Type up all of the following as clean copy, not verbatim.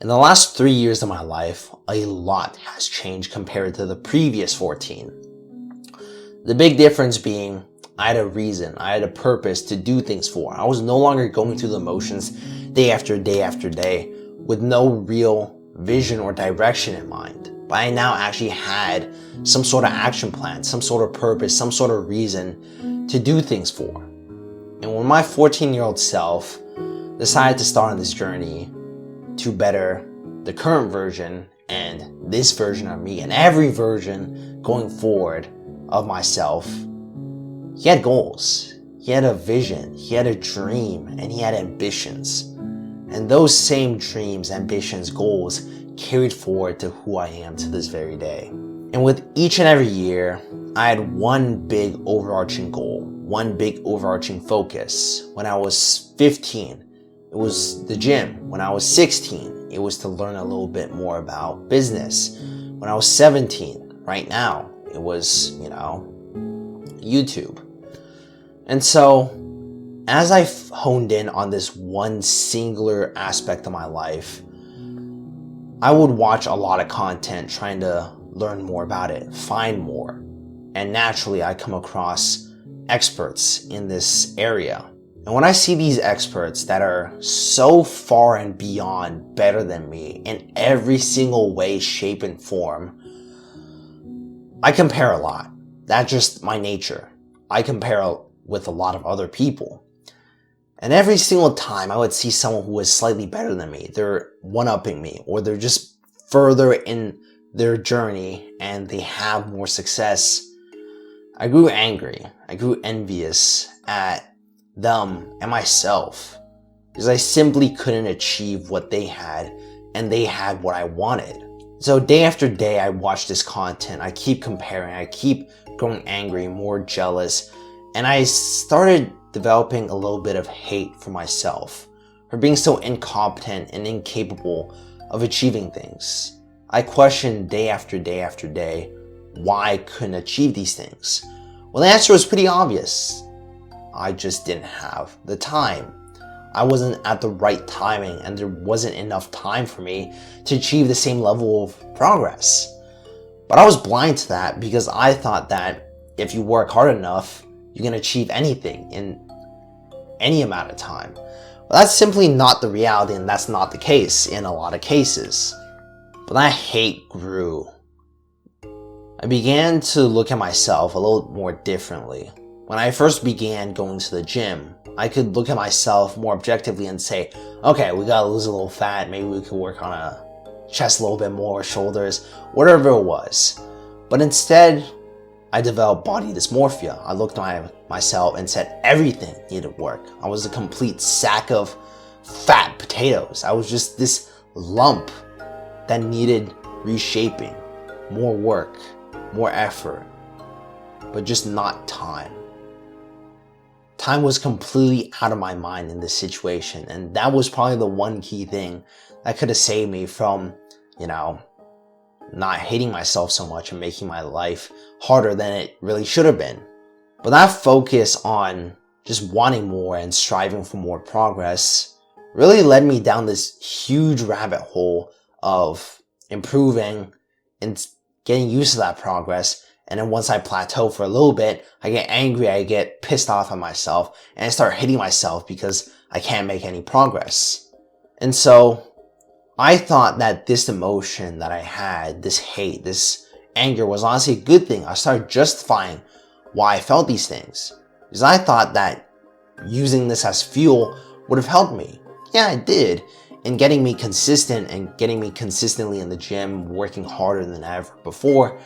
In the last 3 years of my life, a lot has changed compared to the previous 14. The big difference being I had a reason, I had a purpose to do things for. I was no longer going through the motions day after day after day with no real vision or direction in mind. But I now actually had some sort of action plan, some sort of purpose, some sort of reason to do things for. And when my 14-year-old self decided to start on this journey to better the current version and this version of me and every version going forward of myself, he had goals, he had a vision, he had a dream, and he had ambitions. And those same dreams, ambitions, goals carried forward to who I am to this very day. And with each and every year, I had one big overarching goal, one big overarching focus. When I was 15, it was the gym. When I was 16, it was to learn a little bit more about business. When I was 17, right now, it was, YouTube. And so, as I honed in on this one singular aspect of my life, I would watch a lot of content trying to learn more about it, find more. And naturally, I come across experts in this area. And when I see these experts that are so far and beyond better than me in every single way, shape, and form, I compare a lot. That's just my nature. I compare with a lot of other people. And every single time I would see someone who was slightly better than me, they're one-upping me, or they're just further in their journey and they have more success, I grew angry. I grew envious at them and myself because I simply couldn't achieve what they had and they had what I wanted. So day after day, I watch this content. I keep comparing. I keep growing angry, more jealous, and I started developing a little bit of hate for myself for being so incompetent and incapable of achieving things. I questioned day after day after day why I couldn't achieve these things. Well, the answer was pretty obvious. I just didn't have the time. I wasn't at the right timing and there wasn't enough time for me to achieve the same level of progress. But I was blind to that because I thought that if you work hard enough, you can achieve anything in any amount of time. But that's simply not the reality, and that's not the case in a lot of cases. But that hate grew. I began to look at myself a little more differently. When I first began going to the gym, I could look at myself more objectively and say, okay, we gotta lose a little fat, maybe we could work on a chest a little bit more, shoulders, whatever it was. But instead, I developed body dysmorphia. I looked at myself and said everything needed work. I was a complete sack of fat potatoes. I was just this lump that needed reshaping, more work, more effort, but just not time. Time was completely out of my mind in this situation, and that was probably the one key thing that could have saved me from, not hating myself so much and making my life harder than it really should have been. But that focus on just wanting more and striving for more progress really led me down this huge rabbit hole of improving and getting used to that progress. And then once I plateau for a little bit, I get angry, I get pissed off at myself, and I start hitting myself because I can't make any progress. And so I thought that this emotion that I had, this hate, this anger was honestly a good thing. I started justifying why I felt these things because I thought that using this as fuel would have helped me. Yeah, it did in getting me consistent and getting me consistently in the gym, working harder than ever before.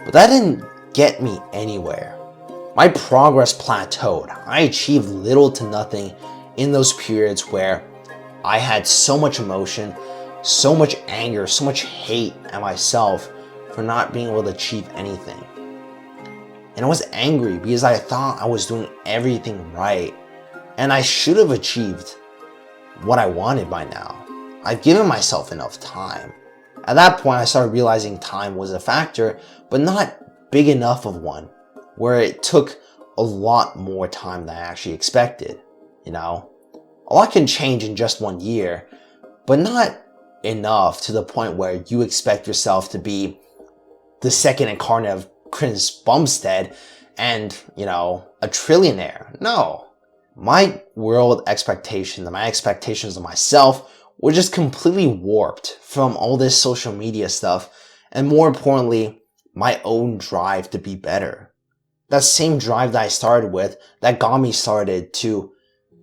But that didn't get me anywhere. My progress plateaued. I achieved little to nothing in those periods where I had so much emotion, so much anger, so much hate at myself for not being able to achieve anything. And I was angry because I thought I was doing everything right and I should have achieved what I wanted by now. I've given myself enough time. At that point, I started realizing time was a factor, but not big enough of one, where it took a lot more time than I actually expected. A lot can change in just 1 year, but not enough to the point where you expect yourself to be the second incarnate of Chris Bumstead and, you know, a trillionaire. No. My world expectations, my expectations of myself were just completely warped from all this social media stuff, and more importantly, my own drive to be better. That same drive that I started with, that got me started to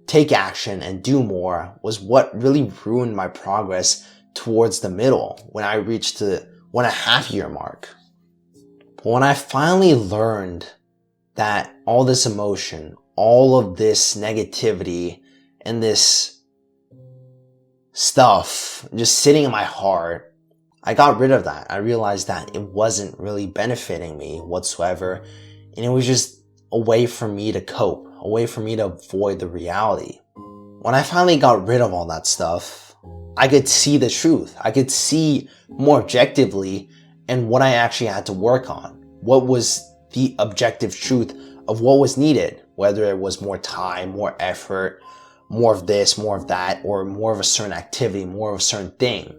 take action and do more, was what really ruined my progress towards the middle when I reached the 1.5 year mark. But when I finally learned that all this emotion, all of this negativity and this stuff just sitting in my heart, I got rid of that. I realized that it wasn't really benefiting me whatsoever, and it was just a way for me to cope, a way for me to avoid the reality. When I finally got rid of all that stuff, I could see the truth. I could see more objectively and what I actually had to work on. What was the objective truth of what was needed, whether it was more time, more effort, more of this, more of that, or more of a certain activity, more of a certain thing.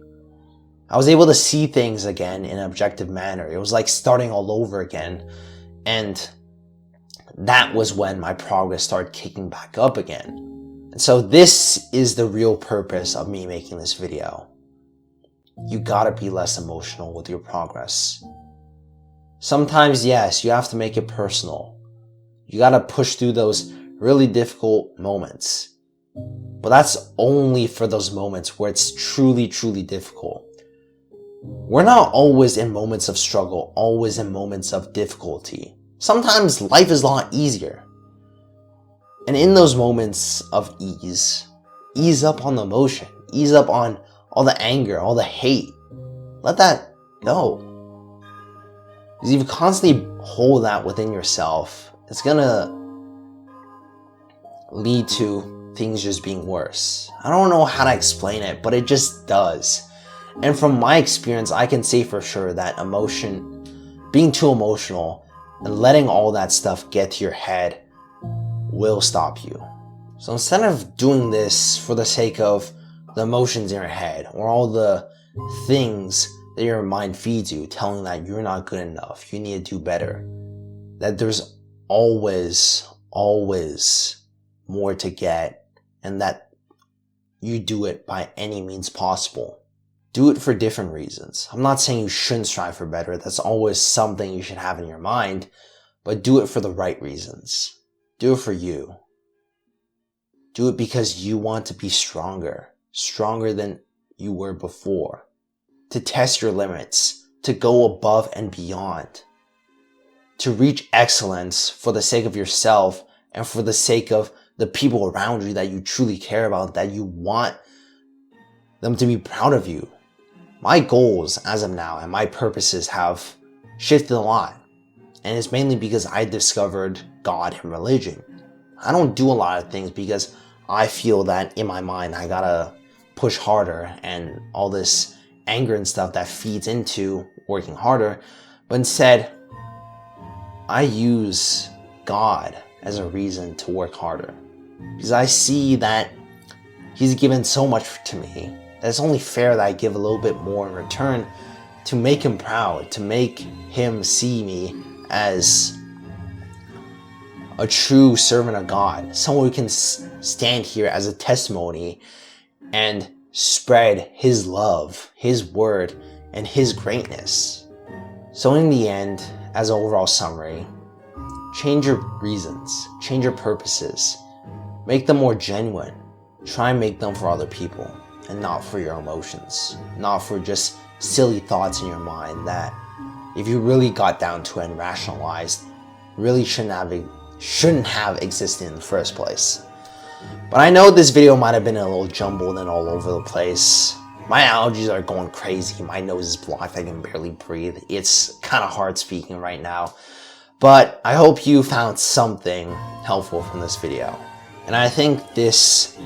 I was able to see things again in an objective manner. It was like starting all over again. And that was when my progress started kicking back up again. And so this is the real purpose of me making this video. You gotta be less emotional with your progress. Sometimes, yes, you have to make it personal. You gotta push through those really difficult moments. But that's only for those moments where it's truly, truly difficult. We're not always in moments of struggle, always in moments of difficulty. Sometimes life is a lot easier. And in those moments of ease up on the emotion, ease up on all the anger, all the hate. Let that go. Because if you constantly hold that within yourself, it's gonna lead to things just being worse. I don't know how to explain it, but it just does. And from my experience, I can say for sure that being too emotional and letting all that stuff get to your head will stop you. So instead of doing this for the sake of the emotions in your head or all the things that your mind feeds you, telling that you're not good enough, you need to do better, that there's always more to get, and that you do it by any means possible. Do it for different reasons. I'm not saying you shouldn't strive for better. That's always something you should have in your mind, but do it for the right reasons. Do it for you. Do it because you want to be stronger than you were before, to test your limits, to go above and beyond, to reach excellence for the sake of yourself and for the sake of the people around you that you truly care about, that you want them to be proud of you. My goals as of now and my purposes have shifted a lot, and it's mainly because I discovered God and religion. I don't do a lot of things because I feel that in my mind I gotta push harder and all this anger and stuff that feeds into working harder, but instead I use God as a reason to work harder, because I see that He's given so much to me that it's only fair that I give a little bit more in return to make Him proud, to make Him see me as a true servant of God, someone who can stand here as a testimony and spread His love, His word, and His greatness. So in the end, as an overall summary, change your reasons, change your purposes, make them more genuine. Try and make them for other people and not for your emotions, not for just silly thoughts in your mind that, if you really got down to it and rationalized, really shouldn't have existed in the first place. But I know this video might have been a little jumbled and all over the place. My allergies are going crazy. My nose is blocked. I can barely breathe. It's kind of hard speaking right now. But I hope you found something helpful from this video. And I think this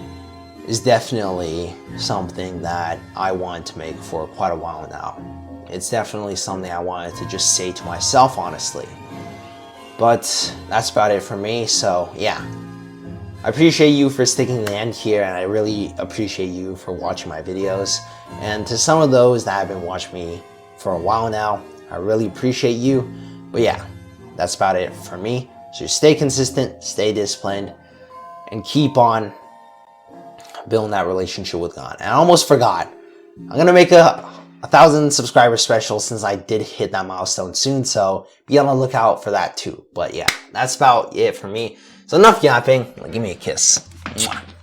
is definitely something that I wanted to make for quite a while now. It's definitely something I wanted to just say to myself, honestly. But that's about it for me, so yeah. I appreciate you for sticking to the end here, and I really appreciate you for watching my videos. And to some of those that have been watching me for a while now, I really appreciate you. But yeah, that's about it for me. So stay consistent, stay disciplined, and keep on building that relationship with God. And I almost forgot, I'm gonna make a 1,000 subscriber special since I did hit that milestone soon, so be on the lookout for that too. But yeah, that's about it for me. So enough yapping. Give me a kiss. Mwah.